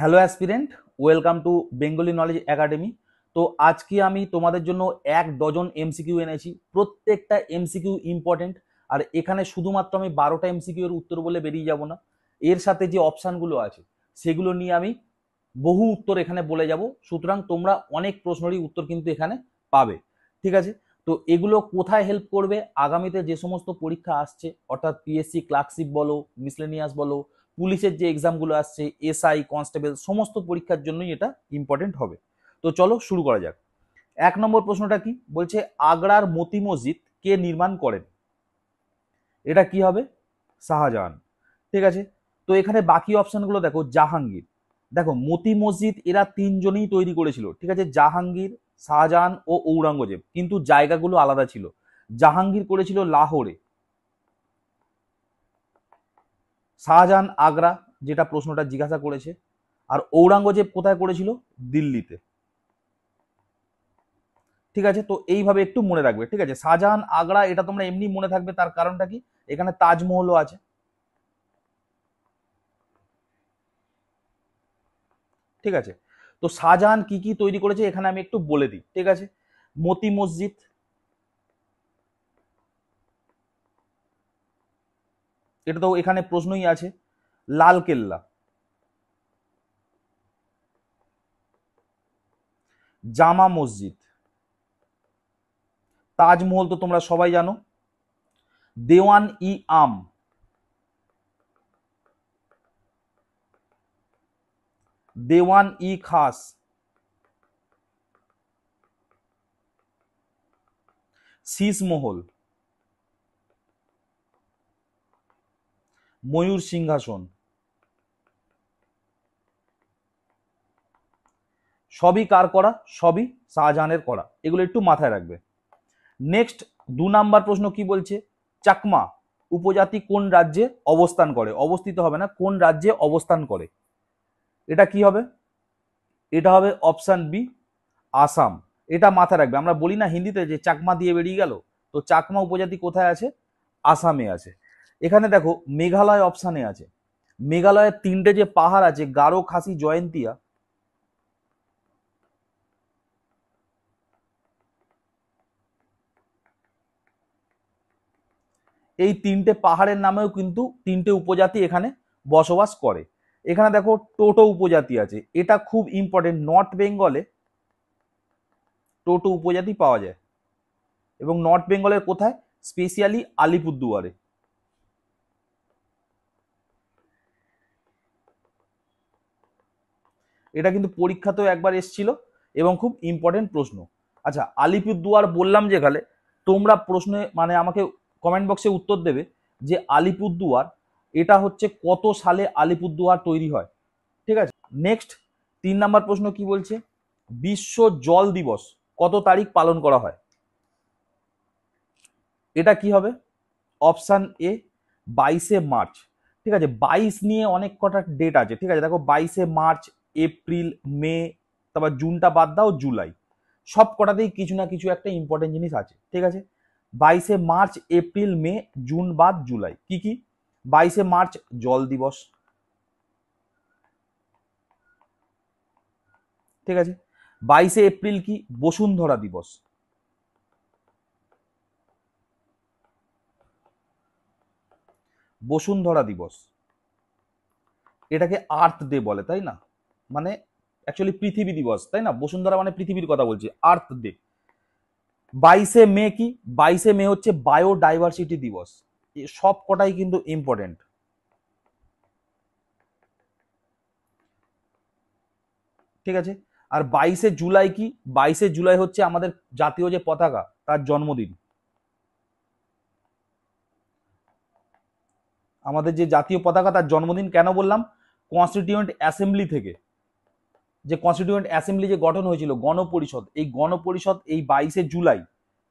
Hello aspirant, welcome to Bengali knowledge academy. তো আজকে আমি তোমাদের জন্য 1 ডজন এমসিকিউ এনেছি। প্রত্যেকটা এমসিকিউ ইম্পর্টেন্ট। আর এখানে শুধুমাত্র আমি 12টা এমসিকিউ এর উত্তর বলে বেরিয়ে যাব না, এর সাথে যে অপশানগুলো আছে সেগুলো নিয়ে আমি বহু উত্তর এখানে বলে যাব। সুতরাং তোমরা অনেক প্রশ্নেরই উত্তর কিন্তু এখানে পাবে। ঠিক আছে, তো এগুলো কোথায় হেল্প করবে? আগামীতে যে সমস্ত পরীক্ষা আসছে, অর্থাৎ পিএসসি ক্লার্কশিপ বলো, মিসলেনিয়াস বলো, পুলিশের যে এক্সামগুলো আসছে, এসআই, কনস্টেবল, সমস্ত পরীক্ষার জন্যই এটা ইম্পর্টেন্ট হবে। তো চলো শুরু করা যাক। 1 নম্বর প্রশ্নটা কি বলছে? আগ্রার মতি মসজিদ কে নির্মাণ করেন? এটা কি হবে? শাহজাহান। ঠিক আছে, তো এখানে বাকি অপশনগুলো দেখো। জাহাঙ্গীর, দেখো মতি মসজিদ এরা তিনজনেই তৈরি করেছিল। ঠিক আছে, জাহাঙ্গীর, শাহজাহান ও ঔরঙ্গজেব, কিন্তু জায়গাগুলো আলাদা ছিল। জাহাঙ্গীর করেছিল লাহোরে, শাহজাহান আগ্রা, যেটা প্রশ্নটা জিজ্ঞাসা করেছে, আর ঔরঙ্গজেব কোথায় করেছিল? দিল্লিতে। ঠিক আছে, তো এইভাবে একটু মনে রাখবে। ঠিক আছে, শাহজাহান আগ্রা এটা তোমরা এমনি মনে থাকবে, তার কারণটা কি? এখানে তাজমহলও আছে। ঠিক আছে, তো শাহজাহান কি কি তৈরি করেছে এখানে আমি একটু বলে দিই। ঠিক আছে, মতি মসজিদ, এটা তো এখানে প্রশ্নই আছে। লাল কেল্লা, জামা মসজিদ, তাজমহল তো তোমরা সবাই জানো, দেওয়ান ই আম, দেওয়ান ই খাস, শীষমহল, ময়ূর সিংহাসন, সবই কার করা? সবই শাহজাহানের করা। এগুলো একটু মাথায় রাখবে। নেক্সট 2 নাম্বার প্রশ্ন কি বলছে? চাকমা উপজাতি কোন রাজ্যে অবস্থান করে? অবস্থিত হবে না, কোন রাজ্যে অবস্থান করে? এটা কি হবে? এটা হবে অপশন বি, আসাম। এটা মাথায় রাখবে। আমরা বলি না হিন্দিতে যে চাকমা দিয়ে বেরিয়ে গেল, তো চাকমা উপজাতি কোথায় আছে? আসামে আছে। এখানে দেখো মেঘালয় অপশানে আছে। মেঘালয়ের 3টে যে পাহাড় আছে, গারো, খাসি, জয়ন্তিয়া, এই 3টে পাহাড়ের নামেও কিন্তু 3টে উপজাতি এখানে বসবাস করে। এখানে দেখো টোটো উপজাতি আছে, এটা খুব ইম্পর্টেন্ট। নর্থ বেঙ্গলে টোটো উপজাতি পাওয়া যায়, এবং নর্থ বেঙ্গলের কোথায়? স্পেশালি আলিপুরদুয়ারে। এটা কিন্তু পরীক্ষাতেও একবার এসেছিল এবং খুব ইম্পর্টেন্ট প্রশ্ন। আচ্ছা, আলিপুরদুয়ার বললাম যেখানে, তোমরা প্রশ্নে মানে আমাকে কমেন্ট বক্সে উত্তর দেবে যে আলিপুরদুয়ার এটা হচ্ছে কত সালে আলিপুরদুয়ার তৈরি হয়। ঠিক আছে, নেক্সট 3 নাম্বার প্রশ্ন কি বলছে? বিশ্ব জল দিবস কত তারিখ পালন করা হয়? এটা কি হবে? অপশান এ, 22শে মার্চ। ঠিক আছে, 22 নিয়ে অনেক কটা ডেট আছে। ঠিক আছে, দেখো 22শে মার্চ, এপ্রিল, মে, তারপর জুনটা বাদ দাও, জুলাই। সব কটাতেই কিছু না কিছু একটা ইম্পর্টেন্ট জিনিস আছে। ঠিক আছে, 22শে মার্চ, এপ্রিল, মে, জুন বাদ জুলাই। কি কি? 22শে মার্চ জল দিবস। ঠিক আছে, 22শে এপ্রিল কি? বসুন্ধরা দিবস। বসুন্ধরা দিবস, এটাকে আর্থ ডে বলে, তাই না? মানে অ্যাকচুয়ালি পৃথিবী দিবস, তাই না? বসুন্ধরা মানে পৃথিবীর কথা বলছি, আর্থ ডে। 22শে মে কি? 22শে মে হচ্ছে বায়োডাইভার্সিটি দিবস। সব কটাই কিন্তু ইম্পর্টেন্ট। ঠিক আছে, আর 22শে জুলাই কি? 22শে জুলাই হচ্ছে আমাদের জাতীয় যে পতাকা, তার জন্মদিন। আমাদের যে জাতীয় পতাকা, তার জন্মদিন কেন বললাম? কনস্টিটিউয়েন্ট অ্যাসেম্বলি থেকে, যে কনস্টিটিউয়েন্ট অ্যাসেম্বলি যে গঠন হয়েছিল, গণপরিষদ, এই গণপরিষদ এই 22শে জুলাই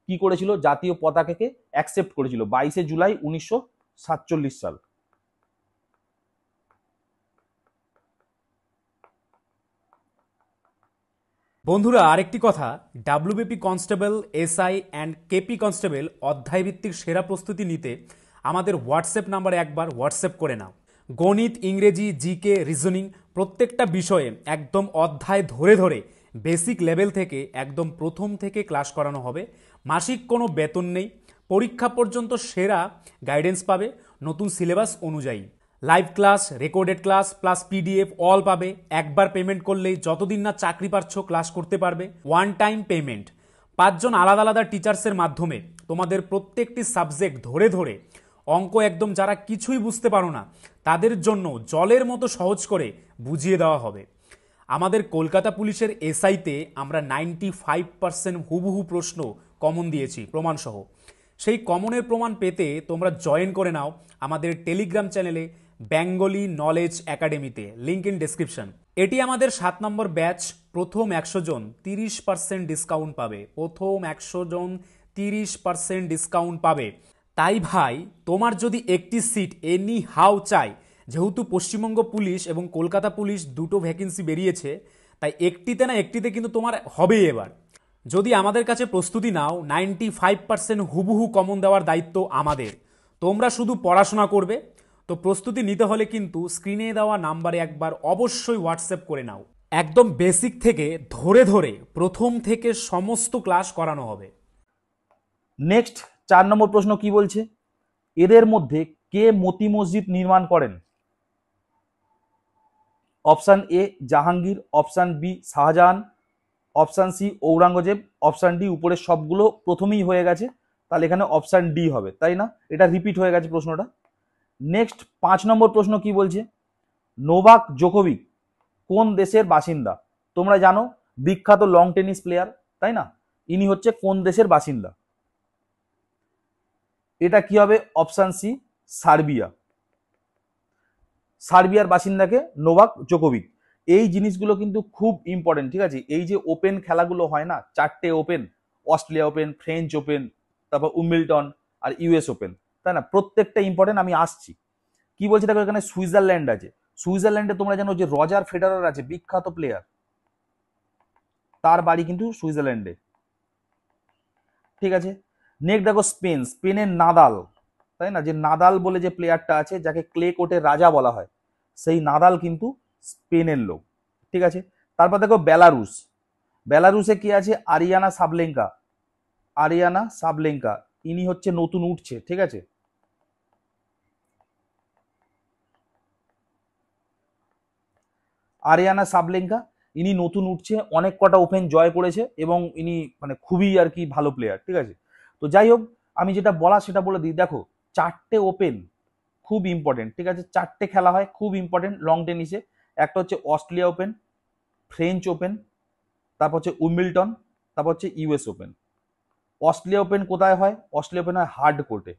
কি করেছিল? জাতীয় পতাকাকে অ্যাকসেপ্ট করেছিল, 22শে জুলাই 1947 সাল। বন্ধুরা, আরেকটি কথা, WBP constable, SI and KP constable অধ্যায়ভিত্তিক সেরা প্রস্তুতি নিতে আমাদের হোয়াটসঅ্যাপ নাম্বারে একবার হোয়াটসঅ্যাপ করে নাও। গণিত, ইংরেজি, জিকে, রিজনিং প্রত্যেকটা বিষয়ে একদম অধ্যায় ধরে ধরে বেসিক লেভেল থেকে একদম প্রথম থেকে ক্লাস করানো হবে। মাসিক কোনো বেতন নেই, পরীক্ষা পর্যন্ত সেরা গাইডেন্স পাবে নতুন সিলেবাস অনুযায়ী। Live class, recorded class plus PDF all পাবে। একবার পেমেন্ট করলেই যতদিন না চাকরি পাচ্ছ ক্লাস করতে পারবে। One time payment. 5জন আলাদা আলাদা টিচার্সের মাধ্যমে তোমাদের প্রত্যেকটি সাবজেক্ট ধরে ধরে অঙ্ক একদম যারা কিছুই বুঝতে পারো না তাদের জন্য জলের মতো সহজ করে বুঝিয়ে দেওয়া হবে। আমাদের কলকাতা পুলিশের এসআইতে আমরা 95% হুবহু প্রশ্ন কমন দিয়েছি প্রমাণসহ। সেই কমনের প্রমাণ পেতে তোমরা জয়েন করে নাও আমাদের টেলিগ্রাম চ্যানেলে বেঙ্গলি নলেজ একাডেমিতে, লিঙ্ক ইন ডেসক্রিপশন। এটি আমাদের 7 নম্বর ব্যাচ। প্রথম 100 জন 30% ডিসকাউন্ট পাবে। প্রথম 100 জন 30% ডিসকাউন্ট পাবে। তাই ভাই, তোমার যদি একটি সিট এনি হাউ চাই, যেহেতু পশ্চিমবঙ্গ পুলিশ এবং কলকাতা পুলিশ দুটো ভ্যাকেন্সি বেরিয়েছে, তাই একটিতে না একটিতে কিন্তু তোমার হবেই এবার। যদি আমাদের কাছে প্রস্তুতি নাও, 95% হুবহু কমন দেওয়ার দায়িত্ব আমাদের। তোমরা শুধু পড়াশোনা করবে। তো প্রস্তুতি নিতে হলে কিন্তু স্ক্রিনে দেওয়া নাম্বারে একবার অবশ্যই হোয়াটসঅ্যাপ করে নাও। একদম বেসিক থেকে ধরে ধরে প্রথম থেকে সমস্ত ক্লাস করানো হবে। নেক্সট 4 নম্বর প্রশ্ন কি বলছে, এদের মধ্যে কে মতি মসজিদ নির্মাণ করেন? Option A Jahangir, option B Shahjahan, option C Aurangzeb, option D উপরের সবগুলো প্রথমেই হয়ে গেছে, তাহলে এখানে অপশান ডি হবে, তাই না? এটা রিপিট হয়ে গেছে প্রশ্নটা। নেক্সট 5 নম্বর প্রশ্ন কি বলছে, নোভাক জোকোভিক কোন দেশের বাসিন্দা? তোমরা জানো বিখ্যাত লং টেনিস প্লেয়ার, তাই না? ইনি হচ্ছে কোন দেশের বাসিন্দা? এটা কি হবে? Option C Serbia. সার্বিয়ার বাসিন্দাকে নোভাক জোকোভিক। এই জিনিসগুলো কিন্তু খুব ইম্পর্টেন্ট, ঠিক আছে? এই যে ওপেন খেলাগুলো হয় না, 4টে open, Australia open, French open, তারপর উইম্বলটন আর ইউএস ওপেন, তাই না? প্রত্যেকটা ইম্পর্টেন্ট। আমি আসছি কি বলছি দেখো, এখানে সুইজারল্যান্ড আছে। সুইজারল্যান্ডে তোমরা জানো যে রজার ফেডারার আছে, বিখ্যাত প্লেয়ার, তার বাড়ি কিন্তু সুইজারল্যান্ডে, ঠিক আছে? নেক্সট দেখো স্পেন, স্পেনের নাদাল, তাই না? যে নাদাল বলে যে প্লেয়ারটা আছে, যাকে ক্লে কোর্টের রাজা বলা হয়, সেই নাদাল কিন্তু স্পেনের লোক, ঠিক আছে? তারপর দেখো বেলারুস, বেলারুসে কি আছে? আরিয়ানা সাবলেঙ্কা, আরিয়ানা সাবলেঙ্কা, ইনি হচ্ছে নতুন উঠছে, ঠিক আছে? আরিয়ানা সাবলেঙ্কা, ইনি নতুন উঠছে, অনেক কটা ওপেন জয় করেছে এবং ইনি মানে খুবই আর কি ভালো প্লেয়ার, ঠিক আছে? তো যাই হোক, আমি যেটা বলা সেটা বলে দিই। দেখো 4টে ওপেন খুব ইম্পর্টেন্ট, ঠিক আছে? 4টে খেলা হয় খুব ইম্পর্টেন্ট লং টেনিসে। একটা হচ্ছে অস্ট্রেলিয়া ওপেন, ফ্রেঞ্চ ওপেন, তারপর হচ্ছে উইম্বলটন, তারপর হচ্ছে ইউএস ওপেন। অস্ট্রেলিয়া ওপেন কোথায় হয়? অস্ট্রেলিয়া ওপেন হয় হার্ড কোর্টে,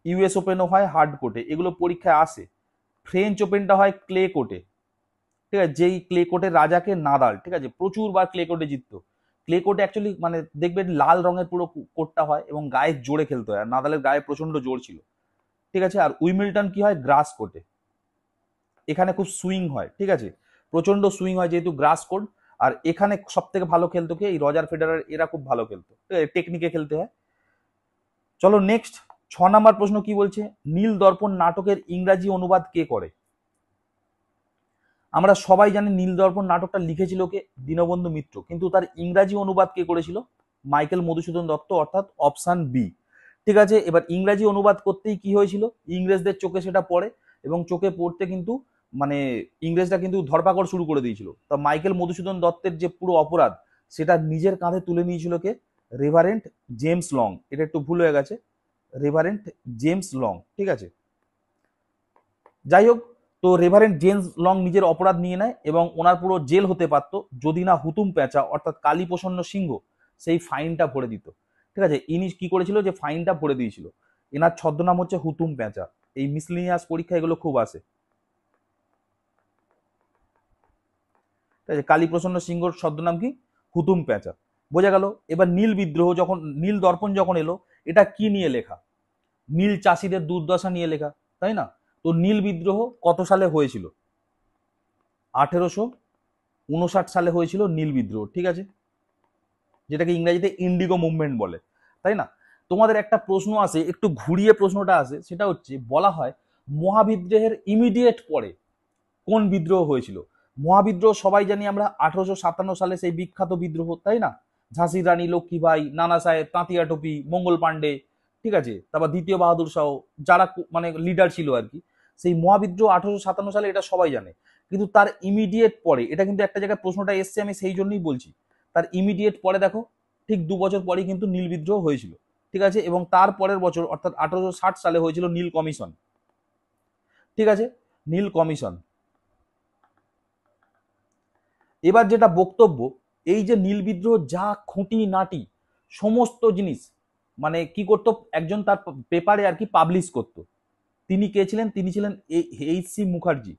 ইউএস ওপেনও হয় হার্ড কোর্টে, এগুলো পরীক্ষায় আসে। ফ্রেঞ্চ ওপেনটা হয় ক্লে কোর্টে, ঠিক আছে? যেই ক্লে কোর্টের রাজাকে নাদাল, ঠিক আছে, প্রচুর বার ক্লে কোর্টে জিততো। ক্লে কোর্টে অ্যাকচুয়ালি মানে দেখবেন লাল রঙের পুরো কোর্টটা হয় এবং গায়ে জোরে খেলতে হয়, আর নাদালের গায়ে প্রচন্ড জোর ছিল, ঠিক আছে? আর উইম্বলটন কি হয়? গ্রাস কোর্টে, এখানে খুব সুইং হয়, ঠিক আছে? প্রচন্ড সুইং হয় যেহেতু গ্রাস কোর্ট। আর এখানে সব থেকে ভালো খেলতো কে? এই রজার ফেডারার, এরা খুব ভালো খেলতো, টেকনিকে খেলতে হয়। চলো নেক্সট 6 নাম্বার প্রশ্ন কি বলছে, নীল দর্পণ নাটকের ইংরাজি অনুবাদ কে করে? আমরা সবাই জানি নীল দর্পণ নাটকটা লিখেছিল কে? দীনবন্ধু মিত্র, কিন্তু তার ইংরাজি অনুবাদ কে করেছিল? মাইকেল মধুসূদন দত্ত, অর্থাৎ অপশন বি, ঠিক আছে? এবার ইংরাজি অনুবাদ করতেই কি হয়েছিল, ইংরেজদের চোখে সেটা পড়ে এবং চোখে পড়তে কিন্তু মানে ইংরেজরা কিন্তু ধরপাকড় শুরু করে দিয়েছিল। তা মাইকেল মধুসূদন দত্তের যে পুরো অপরাধ, সেটা নিজের কাঁধে তুলে নিয়েছিল কে? Reverend James long. এটা একটু ভুল হয়ে গেছে, রেভারেন্ট জেমস লং, ঠিক আছে? যাই হোক, তো রেভারেন্ট জেমস লং নিজের অপরাধ নিয়ে নেয় এবং ওনার পুরো জেল হতে পারতো যদি না হুতুম প্যাঁচা অর্থাৎ কালীপ্রসন্ন সিংহ সেই ফাইনটা ভরে দিত, ঠিক আছে? ইনি কি করেছিল, যে ফাইনটা ভরে দিয়েছিল। এনার ছদ্মনাম হচ্ছে হুতুম প্যাঁচা। এই মিসলিনিয়াস পরীক্ষা এগুলো খুব আসে, ঠিক আছে? কালীপ্রসন্ন সিংহর ছদ্মনাম কি? হুতুম প্যাঁচা, বোঝা গেল? এবার নীল বিদ্রোহ যখন, নীল দর্পণ যখন এলো, এটা কি নিয়ে লেখা? নীল চাষিদের দুর্দশা নিয়ে লেখা, তাই না? তো নীল বিদ্রোহ কত সালে হয়েছিল? 1859 সালে হয়েছিল নীল বিদ্রোহ, ঠিক আছে? যেটাকে ইংরেজিতে ইন্ডিগো মুভমেন্ট বলে, তাই না? তোমাদের একটা প্রশ্ন আসে, একটু ঘুরিয়ে প্রশ্নটা আসে, সেটা হচ্ছে বলা হয় মহাবিদ্রোহের ইমিডিয়েট পরে কোন বিদ্রোহ হয়েছিল? মহাবিদ্রোহ সবাই জানি আমরা 1857 সালে সেই বিখ্যাত বিদ্রোহ, তাই না? ঝাঁসির রানী লক্ষ্মীবাই, নানা সাহেব, তাঁতিয়া টুপি, মঙ্গল পাণ্ডে, ঠিক আছে, তারপর দ্বিতীয় বাহাদুর শাহ, যারা মানে লিডার ছিল আর কি, সেই মহাবিদ্রোহ 1857 সালে, এটা সবাই জানে। কিন্তু তার ইমিডিয়েট পরে, এটা কিন্তু একটা জায়গায় প্রশ্নটা এসছে, আমি সেই জন্যই বলছি, তার ইমিডিয়েট পরে দেখো ঠিক 2 বছর পরেই কিন্তু নীল বিদ্রোহ হয়েছিল, ঠিক আছে, এবং তার পরের বছর অর্থাৎ 1860 সালে হয়েছিল নীল কমিশন, ঠিক আছে, নীল কমিশন। এবার যেটা বক্তব্য, এই যে নীল বিদ্রোহ যা খুঁটি নাটি সমস্ত জিনিস মানে কি করতো, একজন তার পেপারে আর কি পাবলিশ করতো, তিনি কে ছিলেন? তিনি ছিলেন এইচ.সি. মুখার্জি।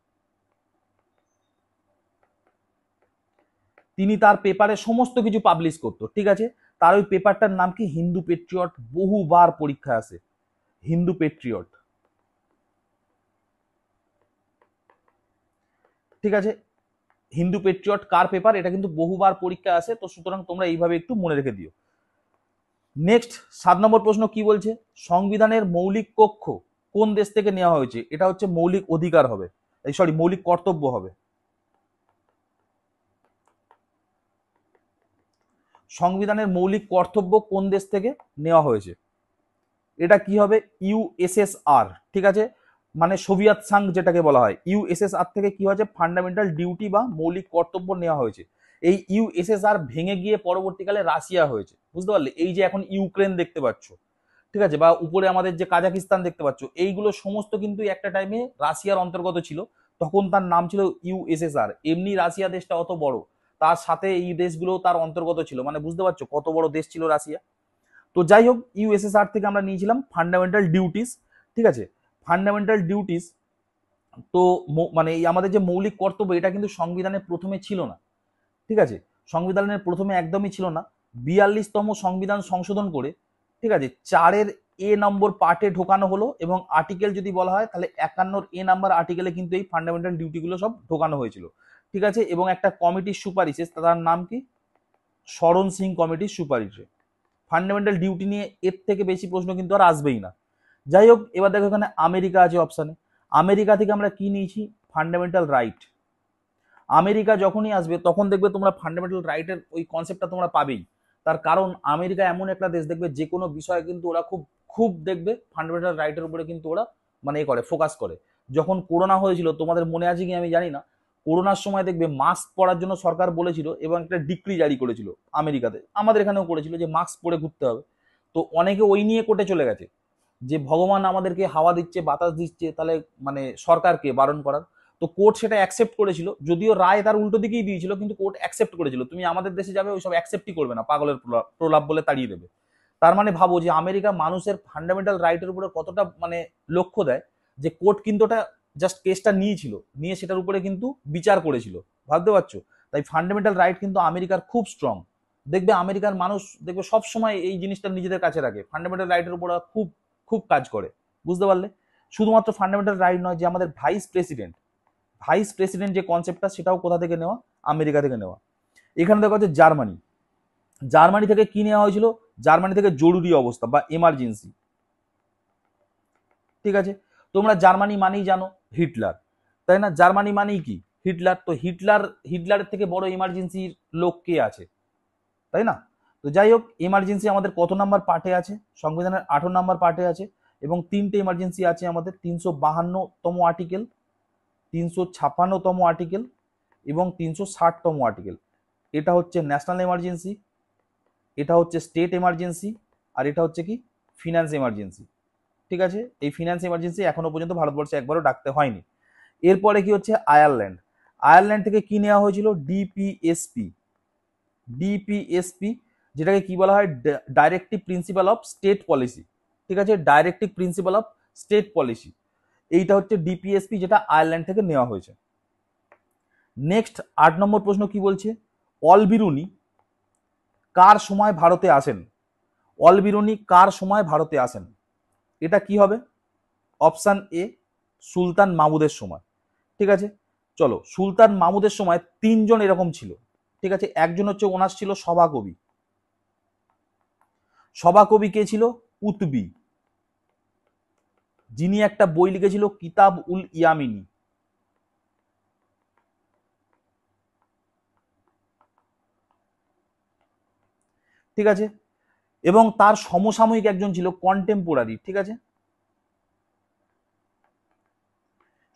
তিনি তার পেপারে সমস্ত কিছু পাবলিশ করতো, ঠিক আছে। তার ওই পেপারটার নাম কি? হিন্দু পেট্রিয়ট। বহুবার পরীক্ষা আসে, হিন্দু পেট্রিয়ট, ঠিক আছে। হিন্দু পেট্রিয়ট কার পেপার? এটা কিন্তু বহুবার পরীক্ষা আসে, তো সুতরাং তোমরা এইভাবে একটু মনে রেখে দিও। নেক্সট 7 নম্বর প্রশ্ন কি বলছে? সংবিধানের মৌলিক কক্ষ কোন দেশ থেকে নেওয়া হয়েছে? এটা হচ্ছে মৌলিক অধিকার হবে, সরি মৌলিক কর্তব্য হবে। সংবিধানের মৌলিক কর্তব্য কোন দেশ থেকে নেওয়া হয়েছে? এটা কি হবে? ইউএসএসআর, ঠিক আছে, মানে সোভিয়েত সংঘ যেটাকে বলা হয়, ইউএসএসআর থেকে কি হয়েছে? ফান্ডামেন্টাল ডিউটি বা মৌলিক কর্তব্য নেওয়া হয়েছে। এই ইউএসএসআর ভেঙে গিয়ে পরবর্তীকালে রাশিয়া হয়েছে, বুঝতে পারলে? এই যে এখন ইউক্রেন দেখতে পাচ্ছ, ঠিক আছে, বা উপরে আমাদের যে কাজাকিস্তান দেখতে পাচ্ছ, এইগুলো সমস্ত কিন্তু একটা টাইমে রাশিয়ার অন্তর্গত ছিল, তখন তার নাম ছিল ইউএসএসআর। এমনি রাশিয়া দেশটা অত বড়, তার সাথে এই দেশগুলো তার অন্তর্গত ছিল, মানে বুঝতে পারছো কত বড় দেশ ছিল রাশিয়া। তো যাই হোক, ইউএসএসআর থেকে আমরা নিয়েছিলাম ফান্ডামেন্টাল ডিউটিস, ঠিক আছে, ফান্ডামেন্টাল ডিউটিস। তো মানে এই আমাদের যে মৌলিক কর্তব্য, এটা কিন্তু সংবিধানে প্রথমে ছিল না, ঠিক আছে, সংবিধানের প্রথমে একদমই ছিল না। 42তম সংবিধান সংশোধন করে, ঠিক আছে, 4-এর এ নম্বর পার্টে ঢোকানো হলো, এবং আর্টিকেল যদি বলা হয় তাহলে 51 এ নাম্বার আর্টিকেলে কিন্তু এই ফান্ডামেন্টাল ডিউটিগুলো সব ঢোকানো হয়েছিল, ঠিক আছে, এবং একটা কমিটির সুপারিশে, তার নাম কি? শরণ সিং কমিটির সুপারিশে। ফান্ডামেন্টাল ডিউটি নিয়ে এর থেকে বেশি প্রশ্ন কিন্তু আর আসবেই না। যাই হোক, এবার দেখো এখানে আমেরিকা আছে অপশানে। আমেরিকা থেকে আমরা কি নিয়েছি? Fundamental right. আমেরিকা যখনই আসবে তখন দেখবে তোমরা ফান্ডামেন্টাল রাইটের ওই কনসেপ্টটা তোমরা পাবেই, তার কারণ আমেরিকা এমন একটা দেশ, দেখবে যে কোনো বিষয়ে কিন্তু ওরা খুব খুব দেখবে ফান্ডামেন্টাল রাইটের উপরে কিন্তু ওরা মানে এ করে, ফোকাস করে। যখন করোনা হয়েছিল, তোমাদের মনে আছে কি আমি জানি না, করোনার সময় দেখবে মাস্ক পরার জন্য সরকার বলেছিল এবং একটা ডিক্রি জারি করেছিল আমেরিকাতে, আমাদের এখানেও করেছিল যে মাস্ক পরে ঘুরতে হবে। তো অনেকে ওই নিয়ে কোর্টে চলে গেছে যে ভগবান আমাদেরকে হাওয়া দিচ্ছে, বাতাস দিচ্ছে, তাহলে মানে সরকারকে বারণ করার। তো কোর্ট সেটা অ্যাকসেপ্ট করেছিল, যদিও রায় তার উল্টো দিকেই দিয়েছিল, কিন্তু কোর্ট অ্যাকসেপ্ট করেছিল। তুমি আমাদের দেশে যাবে, ওইসব অ্যাকসেপ্টই করবে না, পাগলের প্রলাপ বলে তাড়িয়ে দেবে। তার মানে ভাবো যে আমেরিকা মানুষের ফান্ডামেন্টাল রাইটের উপরে কতটা মানে লক্ষ্য দেয়, যে কোর্ট কিন্তু ওটা জাস্ট কেসটা নিয়েছিল, নিয়ে সেটার উপরে কিন্তু বিচার করেছিল, ভাবতে পারছো? তাই ফান্ডামেন্টাল রাইট কিন্তু আমেরিকার খুব স্ট্রং। দেখবে আমেরিকার মানুষ দেখবে সবসময় এই জিনিসটা নিজেদের কাছে রাখে, ফান্ডামেন্টাল রাইটের উপর খুব খুব কাজ করে, বুঝতে পারলে? শুধুমাত্র ফান্ডামেন্টাল রাইট নয়, যে আমাদের ভাইস প্রেসিডেন্ট যে কনসেপ্টটা, সেটাও কোথা থেকে নেওয়া? আমেরিকা থেকে নেওয়া। এখানে দেখা হচ্ছে জার্মানি। জার্মানি থেকে কি নেওয়া হয়েছিল? জার্মানি থেকে জরুরি অবস্থা বা এমার্জেন্সি, ঠিক আছে। তোমরা জার্মানি মানেই জানো হিটলার, তাই না? জার্মানি মানেই কি? হিটলার। তো হিটলারের থেকে বড় এমার্জেন্সির লোক কে আছে, তাই না? তো যাই হোক, এমার্জেন্সি আমাদের কত নাম্বার পার্টে আছে? সংবিধানের 18 নাম্বার পার্টে আছে, এবং 3টে এমার্জেন্সি আছে আমাদের, 352তম আর্টিকেল, 356তম আর্টিকেল এবং 360তম আর্টিকেল। এটা হচ্ছে ন্যাশনাল এমার্জেন্সি, এটা হচ্ছে স্টেট এমার্জেন্সি, আর এটা হচ্ছে কি? ফিনান্স এমার্জেন্সি, ঠিক আছে। এই ফিনান্স এমার্জেন্সি এখনো পর্যন্ত ভারতবর্ষে একবারও ডাকতে হয়নি। এরপরে কি হচ্ছে? আয়ারল্যান্ড। আয়ারল্যান্ড থেকে কি নেওয়া হয়েছিল? ডিপিএসপি, যেটাকে কি বলা হয়? Directive principle of state policy, ঠিক আছে, directive principle of state policy. এইটা হচ্ছে ডিপিএসপি, যেটা আয়ারল্যান্ড থেকে নেওয়া হয়েছে। নেক্সট 8 নম্বর প্রশ্ন কি বলছে? অলবিরুনি কার সময় ভারতে আসেন? অলবিরুনি কার সময় ভারতে আসেন? এটা কি হবে? অপশান এ, সুলতান মাহমুদের সময়, ঠিক আছে। চলো, সুলতান মাহমুদের সময় 3জন এরকম ছিল, ঠিক আছে। একজন হচ্ছে, ওনার ছিল সভাকবি। সভাকবি কে ছিল? কুতবি। যিনি একটা বই লিখেছিল কিতাব উল ইয়ামিনী। ঠিক আছে, এবং তার সমসাময়িক একজন ছিল কন্টেম্পোরারি। ঠিক আছে,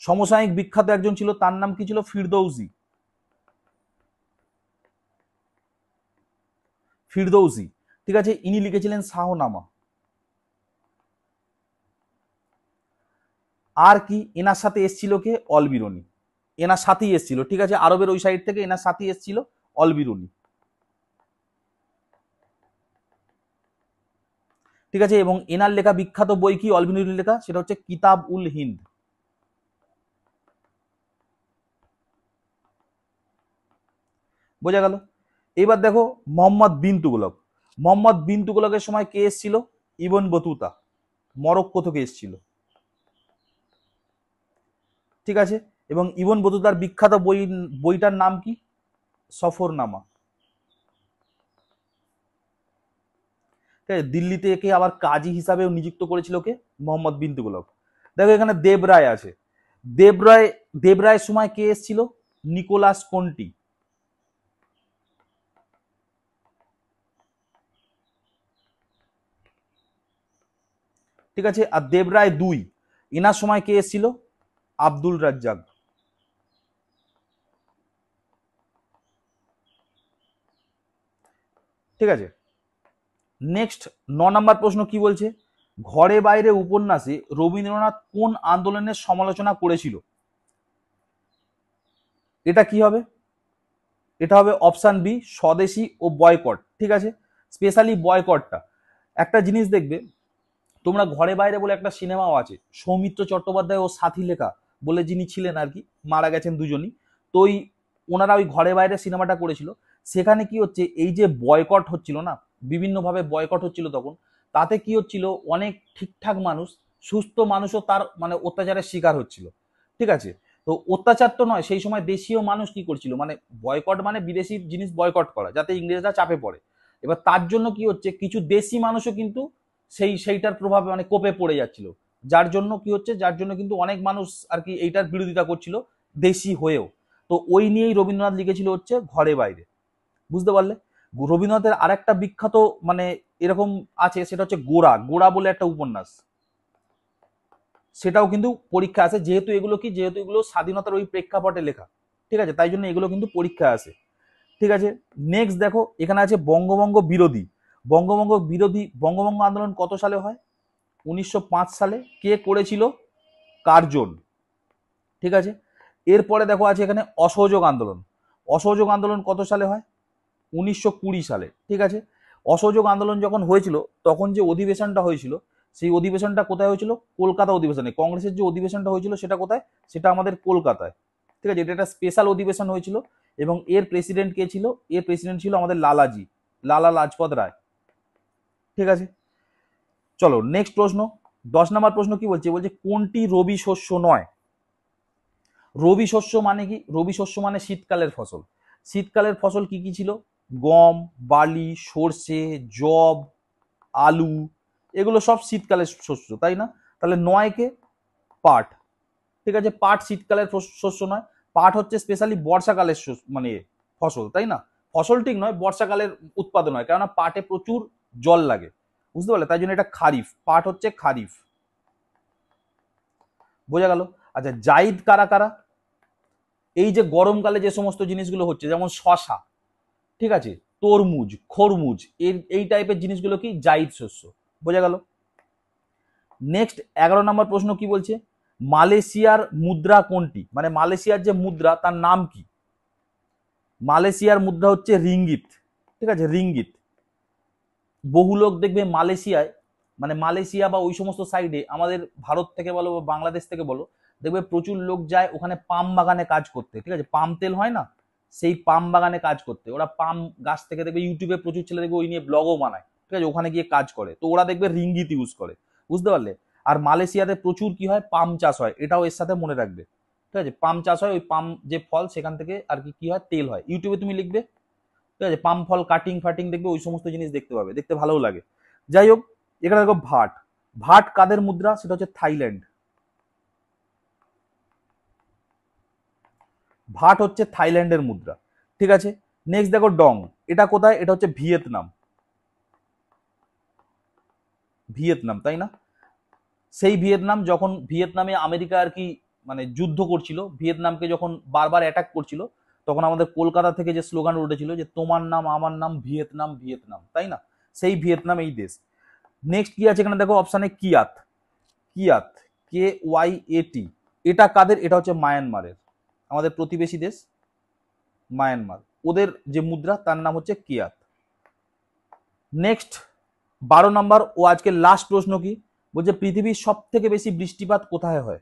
সমসাময়িক বিখ্যাত একজন ছিল, তার নাম কি ছিল? ফিরদৌসি। ফিরদৌসি, ঠিক আছে, ইনি লিখেছিলেন শাহনামা। আর কি এনার সাথে এসছিল কে? অলবিরুনি। এনার সাথেই এসছিল, ঠিক আছে, আরবের ওই সাইড থেকে এনার সাথেই এসছিল অলবিরুনি। ঠিক আছে, এবং এনার লেখা বিখ্যাত বই কি অলবিরুনির লেখা? সেটা হচ্ছে কিতাব উল হিন্দ। বোঝা গেল? এবার দেখো মোহাম্মদ বিন তুগলক। মোহাম্মদ বিন তুগলকের সময় কে এসছিল? ইবন বতুতা, মরক্কো থেকে এসছিল। ঠিক আছে, এবং ইবন বতুতার বিখ্যাত বইটার নাম কি? সফরনামা। ঠিক আছে, দিল্লিতে একে আবার কাজী হিসাবেও নিযুক্ত করেছিল কে? মোহাম্মদ বিন তুগলক। দেখো এখানে দেবরায় আছে। দেবরায়ের সময় কে এসছিল? নিকোলাস কন্টি। ঠিক আছে, আর দেবরায় 2, এনার সময় কে এসছিল? আব্দুল রাজ্জাক। ঠিক আছে, নেক্সট 9 নম্বর প্রশ্ন কি বলছে? ঘরে বাইরে উপন্যাসে রবীন্দ্রনাথ কোন আন্দোলনের সমালোচনা করেছিল? এটা কি হবে? এটা হবে অপশন বি, স্বদেশী ও বয়কট। ঠিক আছে, স্পেশালি বয়কটটা। একটা জিনিস দেখবে তোমরা, ঘরে বাইরে বলে একটা সিনেমাও আছে, সৌমিত্র চট্টোপাধ্যায় ও সাথী লেখা বলে যিনি ছিলেন আর কি, মারা গেছেন দুজনই। তো ওনারা ওই ঘরে বাইরে সিনেমাটা করেছিল। সেখানে কি হচ্ছে, এই যে বয়কট হচ্ছিল না, বিভিন্নভাবে বয়কট হচ্ছিল, তখন তাতে কি হচ্ছিল, অনেক ঠিকঠাক মানুষ, সুস্থ মানুষও তার মানে অত্যাচারের শিকার হচ্ছিল। ঠিক আছে, তো অত্যাচার তো নয়, সেই সময় দেশীয় মানুষ কি করছিল, মানে বয়কট মানে বিদেশি জিনিস বয়কট করা, যাতে ইংরেজরা চাপে পড়ে। এবার তার জন্য কি হচ্ছে, কিছু দেশি মানুষও কিন্তু সেইটার প্রভাবে মানে কোপে পড়ে যাচ্ছিল। যার জন্য কি হচ্ছে, যার জন্য কিন্তু অনেক মানুষ আর কি এইটার বিরোধিতা করছিল দেশি হয়েও। তো ওই নিয়েই রবীন্দ্রনাথ লিখেছিল হচ্ছে ঘরে বাইরে। বুঝতে পারলে? রবীন্দ্রনাথের আরেকটা বিখ্যাত মানে এরকম আছে, সেটা হচ্ছে গোরা। গোরা বলে একটা উপন্যাস, সেটাও কিন্তু পরীক্ষা আসে, যেহেতু এগুলো স্বাধীনতার ওই প্রেক্ষাপটে লেখা। ঠিক আছে, তাই জন্য এগুলো কিন্তু পরীক্ষা আসে। ঠিক আছে, নেক্সট দেখো এখানে আছে বঙ্গভঙ্গ বিরোধী। বঙ্গভঙ্গ আন্দোলন কত সালে হয়? 1905 সালে। কে করেছিল? কার্জন। ঠিক আছে, এরপরে দেখো আছে এখানে অসহযোগ আন্দোলন। অসহযোগ আন্দোলন কত সালে হয়? 1920 সালে। ঠিক আছে, অসহযোগ আন্দোলন যখন হয়েছিল, তখন যে অধিবেশনটা হয়েছিল, সেই অধিবেশনটা কোথায় হয়েছিল? কলকাতা অধিবেশনে। কংগ্রেসের যে অধিবেশনটা হয়েছিল সেটা কোথায়? সেটা আমাদের কলকাতায়। ঠিক আছে, এটা একটা স্পেশাল অধিবেশন হয়েছিল, এবং এর প্রেসিডেন্ট কে ছিল? এর প্রেসিডেন্ট ছিল আমাদের লালা লাজপত রায়। ঠিক আছে, চলো নেক্সট প্রশ্ন। 10 নম্বর প্রশ্ন কি বলছে? বলছে কোনটি রবি শস্য নয়? রবি শস্য মানে কি? রবি শস্য মানে শীতকালের ফসল। শীতকালের ফসল কি কি ছিল? গম, বার্লি, সর্ষে, যব, আলু, এগুলো সব শীতকালের শস্য, তাই না? তাহলে 9 কে? পাট। ঠিক আছে, পাট শীতকালের শস্য নয়। পাট হচ্ছে স্পেশালি বর্ষাকালের মানে ফসল, তাই না? ফসল ঠিক নয়, বর্ষাকালের উৎপাদন হয়, কেননা পাটে প্রচুর জল লাগে। বুঝতে পারলে? তাই জন্য এটা খারিফ। পাট হচ্ছে খারিফ। বোঝা গেল? আচ্ছা, জাইদ কারা কারা? এই যে গরমকালে যে সমস্ত জিনিসগুলো হচ্ছে, যেমন শশা, ঠিক আছে, তরমুজ, খরমুজ, এই টাইপের জিনিসগুলো কি? জাইদ শস্য। বোঝা গেল? নেক্সট 11 নম্বর প্রশ্ন কি বলছে? মালয়েশিয়ার মুদ্রা কোনটি? মানে মালয়েশিয়ার যে মুদ্রা তার নাম কি? মালয়েশিয়ার মুদ্রা হচ্ছে রিঙ্গিত। ঠিক আছে, রিঙ্গিত। বহু লোক দেখবে মালয়েশিয়ায়, মানে মালয়েশিয়া বা ওই সমস্ত সাইডে, আমাদের ভারত থেকে বলো বা বাংলাদেশ থেকে বলো, দেখবে প্রচুর লোক যায় ওখানে পাম বাগানে কাজ করতে। ঠিক আছে, পাম তেল হয় না, সেই পাম বাগানে কাজ করতে। ওরা পাম গাছ থেকে দেখবে, ইউটিউবে প্রচুর ছেলে দেখবে ওই নিয়ে ব্লগও বানায়। ঠিক আছে, ওখানে গিয়ে কাজ করে, তো ওরা দেখবে রিঙ্গিত ইউজ করে। বুঝতে পারলে? আর মালয়েশিয়াতে প্রচুর কি হয়? পাম চাষ হয়, এটাও এর সাথে মনে রাখবে। ঠিক আছে, পাম চাষ হয়, ওই পাম যে ফল সেখান থেকে আর কি হয়? তেল হয়। ইউটিউবে তুমি লিখবে, ঠিক আছে, পাম ফল কাটিং ফাটিং দেখবে, ওই সমস্ত জিনিস দেখতে পাবে, দেখতে ভালোও লাগে। যাই হোক, এখানে দেখো ভাট। ভাট কাদের মুদ্রা? সেটা হচ্ছে থাইল্যান্ড। ভাট হচ্ছে থাইল্যান্ডের মুদ্রা। ঠিক আছে, নেক্সট দেখো ডং, এটা কোথায়? এটা হচ্ছে ভিয়েতনাম। ভিয়েতনাম, তাই না? সেই ভিয়েতনাম, যখন ভিয়েতনামে আমেরিকা আর কি মানে যুদ্ধ করছিল, ভিয়েতনামকে যখন বারবার অ্যাটাক করছিল, তখন আমাদের কলকাতা থেকে যে স্লোগান উঠেছিল যে তোমার নাম আমার নাম ভিয়েতনাম ভিয়েতনাম, তাই না? সেই ভিয়েতনাম এই দেশ। নেক্সট কি আছে এখানে দেখো অপশানে? কিয়াত। কিয়াত, KYAT, এটা কাদের? এটা হচ্ছে মায়ানমারের, আমাদের প্রতিবেশী দেশ মায়ানমার, ওদের যে মুদ্রা তার নাম হচ্ছে কিয়াত। নেক্সট 12 নম্বর ও আজকে লাস্ট প্রশ্ন কি বলছে, পৃথিবীর সব থেকে বেশি বৃষ্টিপাত কোথায় হয়?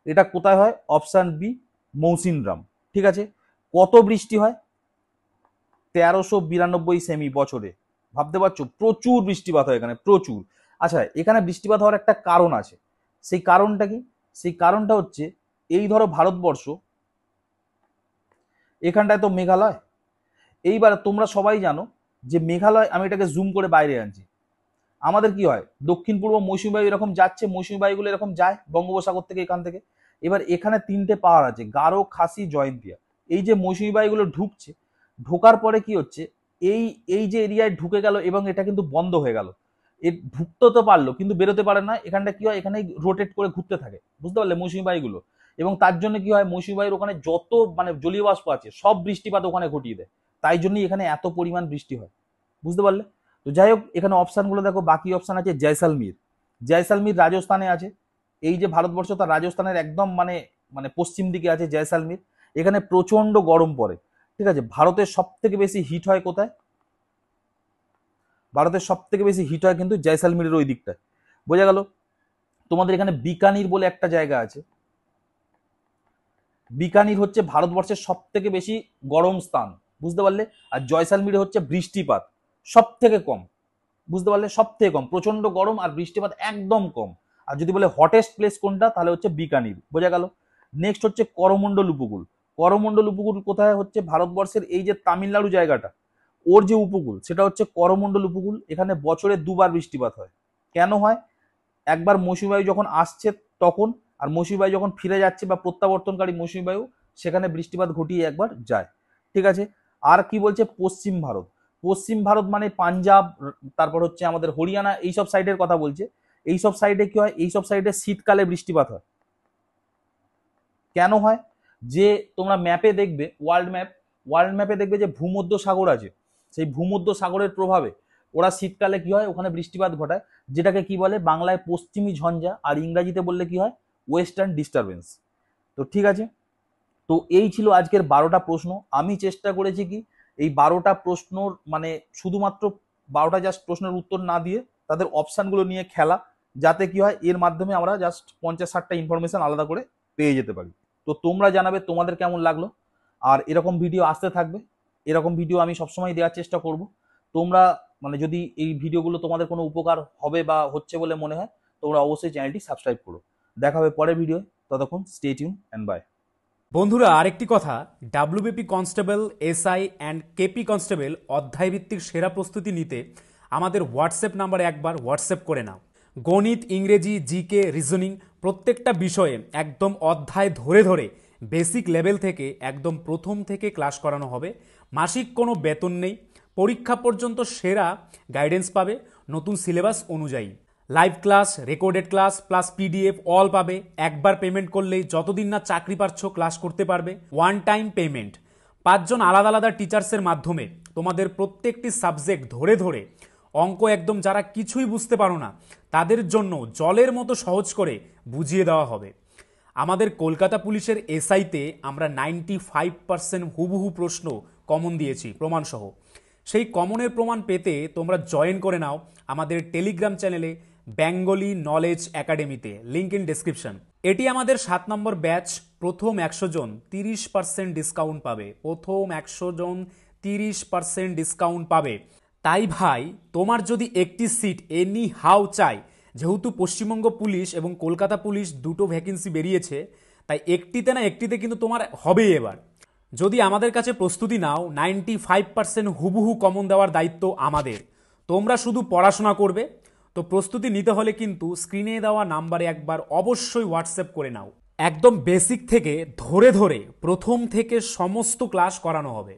এটা কোথায় হয়? Option B, Mawsynram. ঠিক আছে, কত বৃষ্টি হয়? 1392 সেমি বছরে। ভাবতে পারছো, প্রচুর বৃষ্টিপাত হয় এখানে, প্রচুর। আচ্ছা, এখানে বৃষ্টিপাত হওয়ার একটা কারণ আছে, সেই কারণটা কি? সেই কারণটা হচ্ছে, এই ধরো ভারতবর্ষ, এখানটায় তো মেঘালয়। এইবার তোমরা সবাই জানো যে মেঘালয়, আমি এটাকে জুম করে বাইরে আনছি, আমাদের কি হয়, দক্ষিণ পূর্ব মৌসুমী বায়ু এরকম যাচ্ছে, মৌসুমী বায়ুগুলো এরকম যায় বঙ্গোপসাগর থেকে, এখান থেকে। এবার এখানে 3টে পাহাড় আছে, গারো, খাসি, জয়ন্তিয়া। এই যে মৌসুমী বায়ুগুলো ঢুকছে, ঢোকার পরে কি হচ্ছে, এই এই যে এরিয়ায় ঢুকে গেল এবং এটা কিন্তু বন্ধ হয়ে গেল, ঢুকতে তো পারলো কিন্তু বেরোতে পারে না, এখানটা কি হয়, এখানে রোটেট করে ঘুরতে থাকে, বুঝতে পারলে, মৌসুমী বায়ুগুলো। এবং তার জন্য কি হয়, মৌসুমী বায়ুর ওখানে যত মানে জলীয় বাষ্প আছে সব বৃষ্টিপাত ওখানে ঘটিয়ে দেয়, তাই জন্যই এখানে এত পরিমাণ বৃষ্টি হয়, বুঝতে পারলে? তো যাই হোক, এখানে অপশানগুলো দেখো, বাকি অপশান আছে জয়সালমীর। জয়সালমীর রাজস্থানে আছে, এই যে ভারতবর্ষ তার রাজস্থানের একদম মানে মানে পশ্চিম দিকে আছে জয়সালমীর। এখানে প্রচন্ড গরম পড়ে। ঠিক আছে, ভারতের সব থেকে বেশি হিট হয় কোথায়? ভারতের সব থেকে বেশি হিট হয় কিন্তু জয়সালমীরের ওই দিকটায়, বোঝা গেল? তোমাদের এখানে বিকানির বলে একটা জায়গা আছে, বিকানির হচ্ছে ভারতবর্ষের সব থেকে বেশি গরম স্থান, বুঝতে পারলে? আর জয়সালমীরে হচ্ছে বৃষ্টিপাত সব থেকে কম, বুঝতে পারলে? সব থেকে কম, প্রচন্ড গরম আর বৃষ্টিপাত একদম কম। আর যদি বলে হটেস্ট প্লেস কোনটা, তাহলে হচ্ছে বিকানির, বোঝা গেল? নেক্সট হচ্ছে করমন্ডল উপকূল। করমন্ডল উপকূল কোথায়? হচ্ছে ভারতবর্ষের এই যে তামিলনাড়ু জায়গাটা, ওর যে উপকূল সেটা হচ্ছে করমন্ডল উপকূল। এখানে বছরে 2বার বৃষ্টিপাত হয়। কেন হয়? একবার মৌসুমী বায়ু যখন আসছে তখন, আর মৌসুমী বায়ু যখন ফিরে যাচ্ছে বা প্রত্যাবর্তনকারী মৌসুমী বায়ু, সেখানে বৃষ্টিপাত ঘটিয়ে একবার যায়। ঠিক আছে, আর কি বলছে, পশ্চিম ভারত। পশ্চিম ভারত মানে পাঞ্জাব, তারপর হচ্ছে আমাদের হরিয়ানা, এইসব সাইডের কথা বলছে। এইসব সাইডে কি হয়, এইসব সাইডে শীতকালে বৃষ্টিপাত হয়। কেন হয়? যে তোমরা ম্যাপে দেখবে, ওয়ার্ল্ড ম্যাপে দেখবে যে ভূমধ্য সাগর আছে, সেই ভূমধ্য সাগরের প্রভাবে ওরা শীতকালে কি হয়, ওখানে বৃষ্টিপাত ঘটায়, যেটাকে কি বলে বাংলায় পশ্চিমী ঝঞ্ঝা, আর ইংরাজিতে বললে কি হয়, ওয়েস্টার্ন ডিস্টারবেন্স। তো ঠিক আছে, তো এই ছিল আজকের 12টা প্রশ্ন। আমি চেষ্টা করেছি কি, এই 12টা প্রশ্নর মানে শুধুমাত্র 12টা জাস্ট প্রশ্নের উত্তর না দিয়ে তাদের অপশানগুলো নিয়ে খেলা, যাতে কি হয়, এর মাধ্যমে আমরা জাস্ট 50-60টা ইনফরমেশন আলাদা করে পেয়ে যেতে পারি। তো তোমরা জানাবে তোমাদের কেমন লাগলো, আর এরকম ভিডিও আসতে থাকবে, এরকম ভিডিও আমি সবসময় দেওয়ার চেষ্টা করব। তোমরা মানে যদি এই ভিডিওগুলো তোমাদের কোনো উপকার হবে বা হচ্ছে বলে মনে হয়, তোমরা অবশ্যই চ্যানেলটি সাবস্ক্রাইব করো। দেখা হবে পরের ভিডিও, ততক্ষণ স্টে টিউন অ্যান্ড বাই। বন্ধুরা, আরেকটি কথা, WBP constable, SI and KP constable অধ্যায়ভিত্তিক সেরা প্রস্তুতি নিতে আমাদের হোয়াটসঅ্যাপ নাম্বারে একবার হোয়াটসঅ্যাপ করে নাও। গণিত, ইংরেজি, জিকে, রিজনিং প্রত্যেকটা বিষয়ে একদম অধ্যায় ধরে ধরে বেসিক লেভেল থেকে একদম প্রথম থেকে ক্লাস করানো হবে। মাসিক কোনো বেতন নেই, পরীক্ষা পর্যন্ত সেরা গাইডেন্স পাবে নতুন সিলেবাস অনুযায়ী। Live class, recorded class plus PDF all পাবে। একবার পেমেন্ট করলেই যতদিন না চাকরি পাচ্ছ ক্লাস করতে পারবে। One time payment. 5জন আলাদা আলাদা টিচার্সের মাধ্যমে তোমাদের প্রত্যেকটি সাবজেক্ট ধরে ধরে অঙ্ক একদম যারা কিছুই বুঝতে পারো না তাদের জন্য জলের মতো সহজ করে বুঝিয়ে দেওয়া হবে। আমাদের কলকাতা পুলিশের এসআইতে আমরা 95% হুবহু প্রশ্ন কমন দিয়েছি প্রমাণসহ। সেই কমনের প্রমাণ পেতে তোমরা জয়েন করে নাও আমাদের টেলিগ্রাম চ্যানেলে বেঙ্গলি নলেজ একাডেমিতে, লিঙ্ক ইন ডেসক্রিপশন। এটি আমাদের 7 নম্বর ব্যাচ। প্রথম 100 জন 30% ডিসকাউন্ট পাবে। প্রথম 100 জন 30% ডিসকাউন্ট পাবে। তাই ভাই, তোমার যদি একটি সিট এনি হাউ চাই, যেহেতু পশ্চিমবঙ্গ পুলিশ এবং কলকাতা পুলিশ দুটো ভ্যাকেন্সি বেরিয়েছে, তাই একটিতে না একটিতে কিন্তু তোমার হবেই এবার। যদি আমাদের কাছে প্রস্তুতি নাও, 95% হুবহু কমন দেওয়ার দায়িত্ব আমাদের। তোমরা শুধু পড়াশোনা করবে। তো প্রস্তুতি নিতে হলে কিন্তু স্ক্রিনে দেওয়া নাম্বারে একবার অবশ্যই হোয়াটসঅ্যাপ করে নাও। একদম বেসিক থেকে ধরে ধরে প্রথম থেকে সমস্ত ক্লাস করানো হবে।